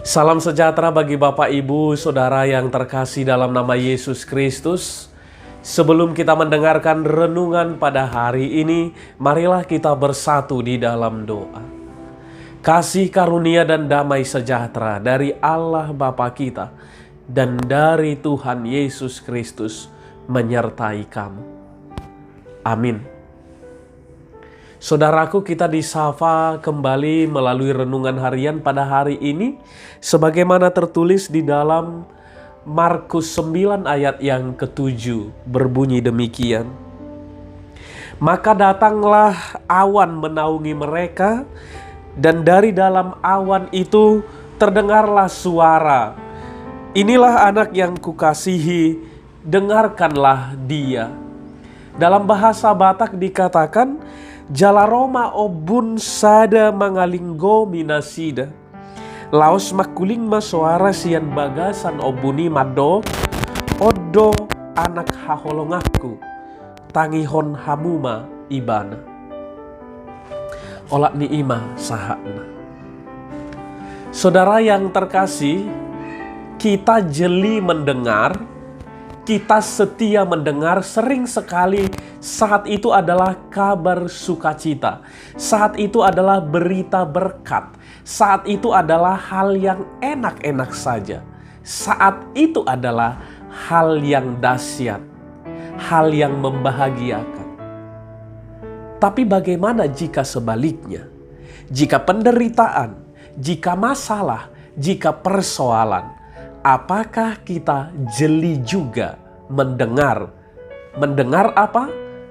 Salam sejahtera bagi Bapak, Ibu, Saudara yang terkasih dalam nama Yesus Kristus. Sebelum kita mendengarkan renungan pada hari ini, marilah kita bersatu di dalam doa. Kasih karunia dan damai sejahtera dari Allah Bapa kita dan dari Tuhan Yesus Kristus menyertai kamu. Amin. Saudaraku, kita disapa kembali melalui renungan harian pada hari ini sebagaimana tertulis di dalam Markus 9 ayat yang ke-7 berbunyi demikian. Maka datanglah awan menaungi mereka, dan dari dalam awan itu terdengarlah suara, "Inilah anak yang kukasihi, dengarkanlah dia." Dalam bahasa Batak dikatakan, "Jalaroma obun sada mangalinggo minasida. Laos makuling masuara sian bagasan obuni mado, odo anak haholongaku, tangihon hamuma ibana." Olak ni'ima sahakna. Saudara yang terkasih, kita jeli mendengar, kita setia mendengar, sering sekali saat itu adalah kabar sukacita. Saat itu adalah berita berkat. Saat itu adalah hal yang enak-enak saja. Saat itu adalah hal yang dahsyat, hal yang membahagiakan. Tapi bagaimana jika sebaliknya? Jika penderitaan, jika masalah, jika persoalan, apakah kita jeli juga mendengar? Mendengar apa?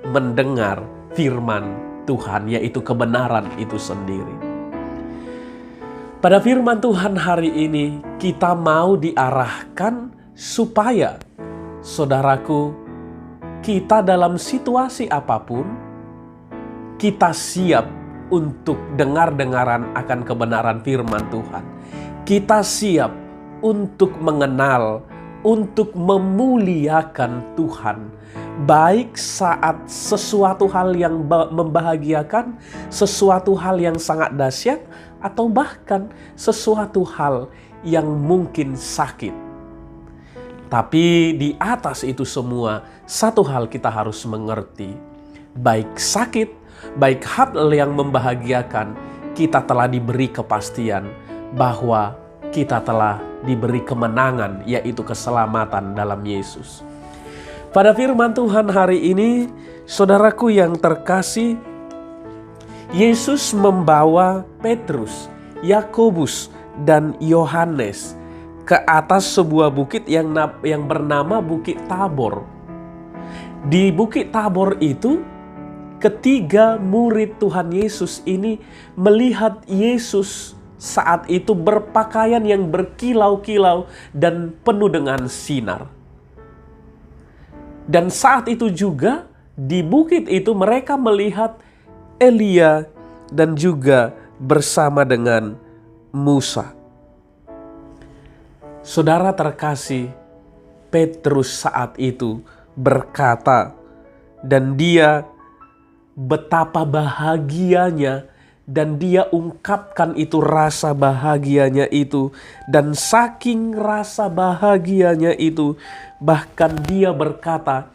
Mendengar firman Tuhan, yaitu kebenaran itu sendiri. Pada firman Tuhan hari ini, kita mau diarahkan supaya, saudaraku, kita dalam situasi apapun, kita siap untuk dengar-dengaran akan kebenaran firman Tuhan. Kita siap untuk mengenal, untuk memuliakan Tuhan. Baik saat sesuatu hal yang membahagiakan, sesuatu hal yang sangat dahsyat, atau bahkan sesuatu hal yang mungkin sakit. Tapi di atas itu semua, satu hal kita harus mengerti. Baik sakit, baik hal yang membahagiakan, kita telah diberi kepastian bahwa kita telah diberi kemenangan, yaitu keselamatan dalam Yesus. Pada firman Tuhan hari ini, saudaraku yang terkasih, Yesus membawa Petrus, Yakobus, dan Yohanes ke atas sebuah bukit yang bernama Bukit Tabor. Di Bukit Tabor itu, ketiga murid Tuhan Yesus ini melihat Yesus saat itu berpakaian yang berkilau-kilau dan penuh dengan sinar. Dan saat itu juga di bukit itu mereka melihat Elia dan juga bersama dengan Musa. Saudara terkasih, Petrus saat itu berkata, dan dia betapa bahagianya, dan dia ungkapkan itu rasa bahagianya itu. Dan saking rasa bahagianya itu, bahkan dia berkata,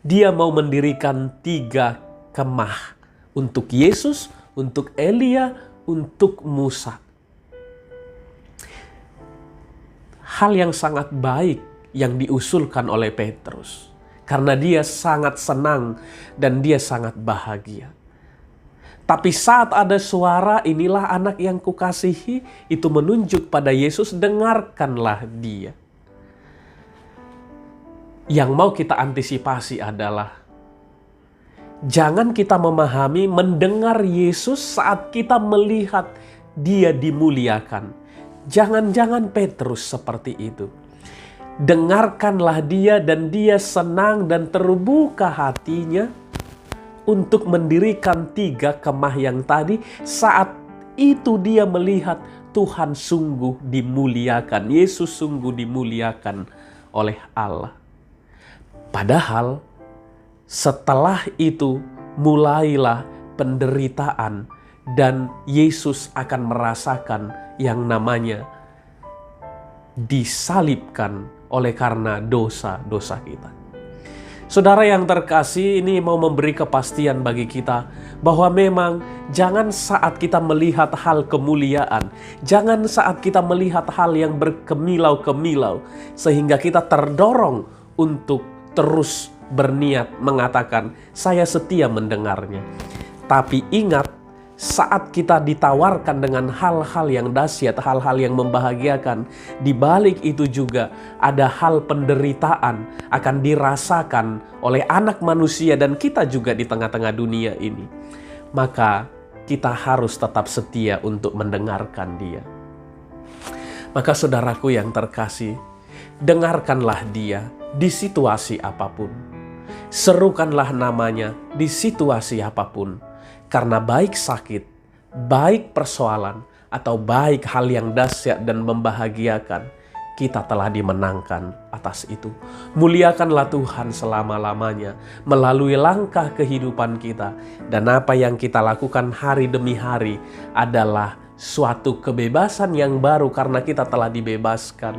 dia mau mendirikan 3 kemah. Untuk Yesus, untuk Elia, untuk Musa. Hal yang sangat baik yang diusulkan oleh Petrus. Karena dia sangat senang dan dia sangat bahagia. Tapi saat ada suara, "Inilah anak yang kukasihi," itu menunjuk pada Yesus, dengarkanlah dia. Yang mau kita antisipasi adalah, jangan kita memahami mendengar Yesus saat kita melihat dia dimuliakan. Jangan-jangan Petrus seperti itu. Dengarkanlah dia dan dia senang dan terbuka hatinya untuk mendirikan 3 kemah yang tadi. Saat itu dia melihat Tuhan sungguh dimuliakan. Yesus sungguh dimuliakan oleh Allah. Padahal setelah itu mulailah penderitaan dan Yesus akan merasakan yang namanya disalibkan oleh karena dosa-dosa kita. Saudara yang terkasih, ini mau memberi kepastian bagi kita bahwa memang jangan saat kita melihat hal kemuliaan, jangan saat kita melihat hal yang berkemilau-kemilau, sehingga kita terdorong untuk terus berniat mengatakan, saya setia mendengarnya. Tapi ingat, saat kita ditawarkan dengan hal-hal yang dahsyat, hal-hal yang membahagiakan, di balik itu juga ada hal penderitaan akan dirasakan oleh anak manusia dan kita juga di tengah-tengah dunia ini. Maka kita harus tetap setia untuk mendengarkan Dia. Maka saudaraku yang terkasih, dengarkanlah Dia di situasi apapun. Serukanlah namanya di situasi apapun. Karena baik sakit, baik persoalan, atau baik hal yang dahsyat dan membahagiakan, kita telah dimenangkan atas itu. Muliakanlah Tuhan selama-lamanya melalui langkah kehidupan kita. Dan apa yang kita lakukan hari demi hari adalah suatu kebebasan yang baru karena kita telah dibebaskan.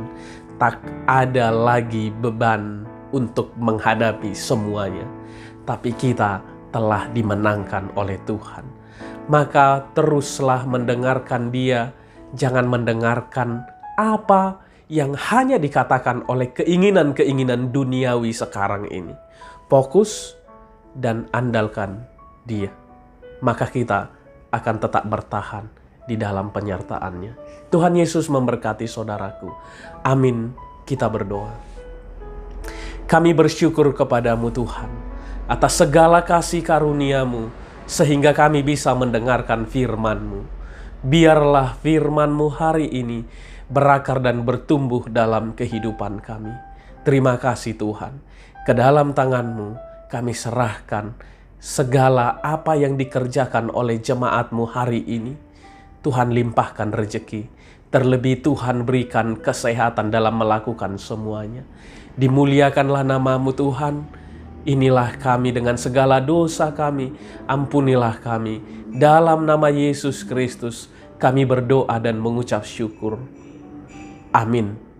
Tak ada lagi beban untuk menghadapi semuanya. Tapi kita telah dimenangkan oleh Tuhan. Maka teruslah mendengarkan Dia, jangan mendengarkan apa yang hanya dikatakan oleh keinginan-keinginan duniawi sekarang ini. Fokus dan andalkan Dia. Maka kita akan tetap bertahan di dalam penyertaan-Nya. Tuhan Yesus memberkati saudaraku. Amin. Kita berdoa. Kami bersyukur kepadamu Tuhan, atas segala kasih karunia-Mu, sehingga kami bisa mendengarkan firman-Mu. Biarlah firman-Mu hari ini berakar dan bertumbuh dalam kehidupan kami. Terima kasih Tuhan. Ke dalam tangan-Mu kami serahkan segala apa yang dikerjakan oleh jemaat-Mu hari ini. Tuhan limpahkan rezeki. Terlebih Tuhan berikan kesehatan dalam melakukan semuanya. Dimuliakanlah nama-Mu Tuhan. Inilah kami dengan segala dosa kami, ampunilah kami. Dalam nama Yesus Kristus kami berdoa dan mengucap syukur. Amin.